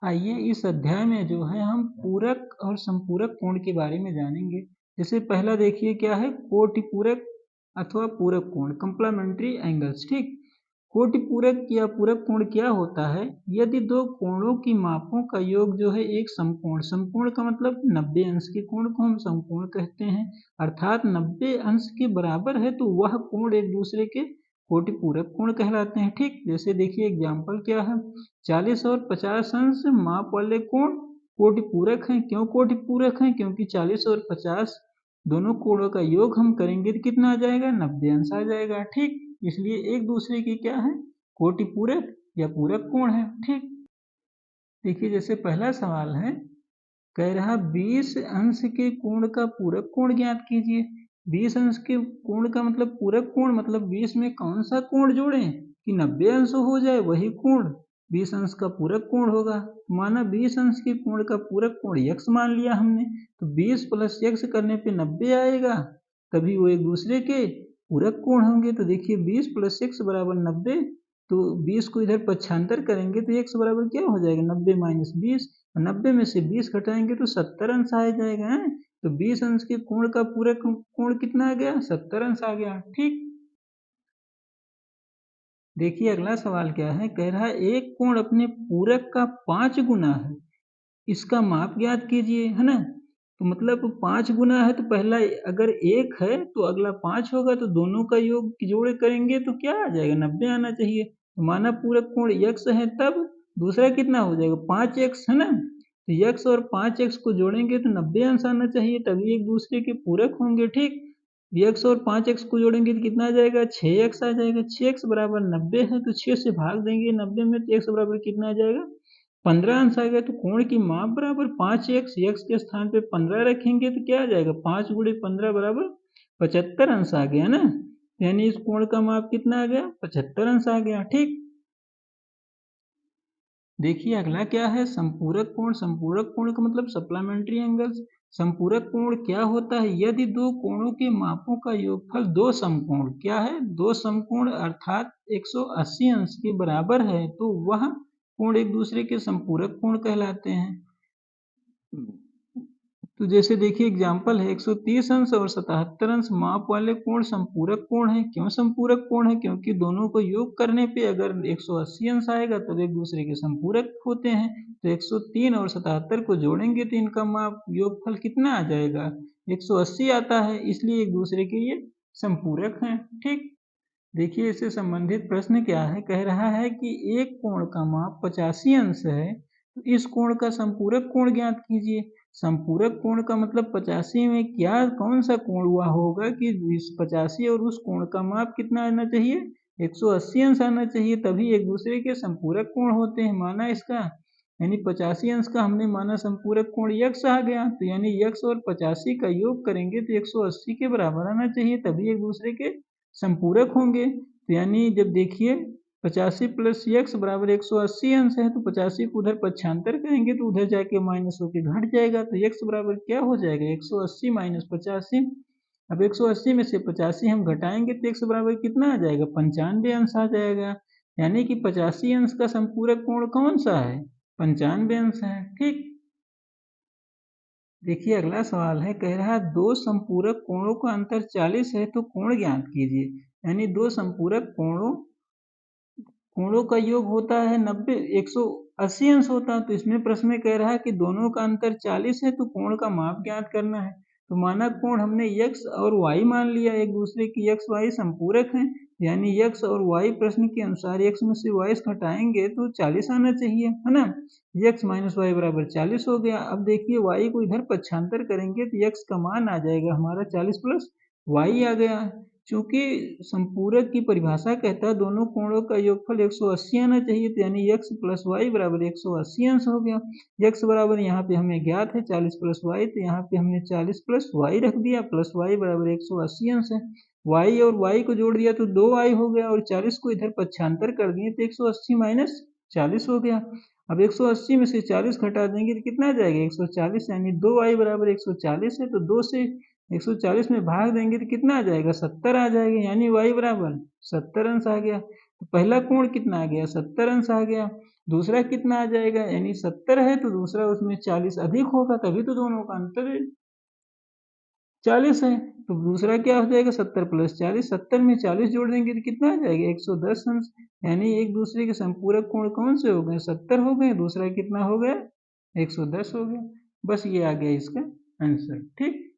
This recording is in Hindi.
आइए इस अध्याय में जो है हम पूरक और संपूरक कोण के बारे में जानेंगे। जैसे पहला देखिए क्या है, कोटि पूरक अथवा पूरक कोण, कंप्लीमेंट्री एंगल्स। ठीक, कोटि पूरक या पूरक कोण क्या होता है? यदि दो कोणों की मापों का योग जो है एक समकोण, समकोण का मतलब 90 अंश के कोण को हम समकोण कहते हैं, अर्थात 90 अंश के बराबर है तो वह कोण एक दूसरे के कोटि पूरक कोण कहलाते हैं। ठीक, जैसे देखिए एग्जाम्पल क्या है, 40 और 50 अंश माप वाले कोण कोटि पूरक हैं। क्यों कोटि पूरक हैं? क्योंकि 40 और 50 दोनों कोणों का योग हम करेंगे तो कितना आ जाएगा? 90 अंश आ जाएगा। ठीक, इसलिए एक दूसरे की क्या है? कोटि पूरक या पूरक कोण है। ठीक, देखिए जैसे पहला सवाल है, कह रहा 20 अंश के कोण का पूरक कोण ज्ञात कीजिए। 20 अंश के कोण का मतलब पूरक कोण, मतलब 20 में कौन सा कोण जोड़ें कि 90 अंश हो जाए, वही कोण 20 अंश का पूरक कोण होगा। माना 20 अंश के कोण का पूरक कोण यक्स मान लिया हमने, तो 20 प्लस यक्स करने पे 90 आएगा, तभी वो एक दूसरे के पूरक कोण होंगे। तो देखिए 20 प्लस यक्स बराबर 90, तो 20 को इधर पक्षांतर करेंगे तो यक्स बराबर क्या हो जाएगा? 90 माइनस 20, 90 में से 20 घटाएंगे तो 70 अंश आ जाएगा है। तो 20 अंश के कोण का पूरक कोण कितना आ गया? 70 अंश आ गया। ठीक, देखिए अगला सवाल क्या है, कह रहा है एक कोण अपने पूरक का 5 गुना है, इसका माप ज्ञात कीजिए, है ना। तो मतलब 5 गुना है तो पहला अगर 1 है तो अगला 5 होगा, तो दोनों का योग जोड़ करेंगे तो क्या आ जाएगा? 90 आना चाहिए। तो माना पूरक कोण यक्स है, तब दूसरा कितना हो जाएगा? 5x, है ना। तो यक्स और 5x को जोड़ेंगे तो 90 अंश आना चाहिए, तभी एक दूसरे के पूरक होंगे। ठीक, यक्स और 5x को जोड़ेंगे तो कितना आ जाएगा? 6x आ जाएगा। 6x बराबर 90 है तो 6 से भाग देंगे 90 में, तो x बराबर कितना आ जाएगा? 15 अंश आ गया। तो कोण की माप बराबर 5x, x के स्थान पे 15 रखेंगे तो क्या आ जाएगा? 5 गुणे 15 बराबर 75 अंश आ गया ना। यानी इस कोण का माप कितना आ गया? 75 अंश आ गया। ठीक, देखिए अगला क्या है, संपूरक कोण। संपूरक कोण का मतलब सप्लीमेंट्री एंगल्स। संपूरक कोण क्या होता है? यदि दो कोणों के मापों का योगफल दो समकोण, क्या है? दो समकोण अर्थात 180 अंश के बराबर है तो वह कोण एक दूसरे के संपूरक कोण कहलाते हैं। तो जैसे देखिए एग्जाम्पल है, 130 अंश और 77 अंश माप वाले कोण संपूरक कोण है। क्यों संपूरक कोण है? क्योंकि दोनों को योग करने पे अगर 180 अंश आएगा तब एक दूसरे के संपूरक होते हैं। तो 103 और 77 को जोड़ेंगे तो इनका माप योगफल कितना आ जाएगा? 180 आता है, इसलिए एक दूसरे के ये संपूरक हैं। ठीक, देखिए इससे संबंधित प्रश्न क्या है, कह रहा है कि एक कोण का माप 85 अंश है तो इस कोण का संपूरक कोण ज्ञात कीजिए। संपूरक कोण का मतलब 85 में क्या कौन सा कोण हुआ होगा कि इस 85 और उस कोण का माप कितना आना चाहिए? 180 अंश आना चाहिए, तभी एक दूसरे के संपूरक कोण होते हैं। माना इसका यानी 85 अंश का हमने माना संपूरक कोण यक्स आ गया, तो यानी यक्स और 85 का योग करेंगे तो 180 के बराबर आना चाहिए, तभी एक दूसरे के संपूरक होंगे। तो यानी जब देखिए 85 प्लस यक्स बराबर 180 अंश है, तो 85 को उधर पक्षांतर करेंगे तो उधर जाके माइनस होके घट जाएगा, तो यक्स बराबर क्या हो जाएगा? 180 माइनस 85। अब 180 में से 85 हम घटाएंगे तो x बराबर कितना आ जाएगा? 95 अंश आ जाएगा। यानी कि 85 अंश का संपूरक कोण कौन सा है? 95 अंश है। ठीक, देखिए अगला सवाल है, कह रहा है दो संपूरक कोणों का अंतर 40 है तो कोण ज्ञात कीजिए। यानी दो संपूरक कोणों का योग होता है 90, 180 अंश होता है, तो इसमें प्रश्न में कह रहा है कि दोनों का अंतर 40 है तो कोण का माप ज्ञात करना है। तो माना कोण हमने x और y मान लिया, एक दूसरे की x y संपूरक हैं, यानी x और y प्रश्न के अनुसार x में से y घटाएंगे तो 40 आना चाहिए, है ना। x माइनस वाई बराबर 40 हो गया। अब देखिए y को इधर पक्षांतर करेंगे तो x का मान आ जाएगा हमारा 40 प्लस y आ गया। चूंकि संपूरक की परिभाषा कहता है दोनों कोणों का योगफल 180 आना चाहिए, तो यानी x प्लस वाई बराबर 180 अंश हो गया। x बराबर यहाँ पे हमें ज्ञात है 40 प्लस वाई, तो यहाँ पे हमने 40 प्लस वाई रख दिया, प्लस वाई बराबर 180 अंश है। y और y को जोड़ दिया तो 2y हो गया, और 40 को इधर पक्षांतर कर दिए तो 180 माइनस 40 हो गया। अब 180 में से 40 घटा देंगे तो कितना आ जाएगा? 140, यानी 2y बराबर 140 है, तो 2 से 140 में भाग देंगे तो कितना आ जाएगा? 70 आ जाएगा, यानी y बराबर 70 अंश आ गया। तो पहला कोण कितना आ गया? 70 अंश आ गया। दूसरा कितना आ जाएगा, यानी 70 है तो दूसरा उसमें 40 अधिक होगा, तभी तो दोनों का अंतर है 40 है। तो दूसरा क्या हो जाएगा, 70 प्लस 40, 70 में 40 जोड़ देंगे तो कितना आ जाएगा, 110 अंश। यानी एक दूसरे के संपूरक कोण कौन से हो गए, 70 हो गए, दूसरा कितना हो गया, 110 हो गया। बस ये आ गया इसका आंसर, ठीक।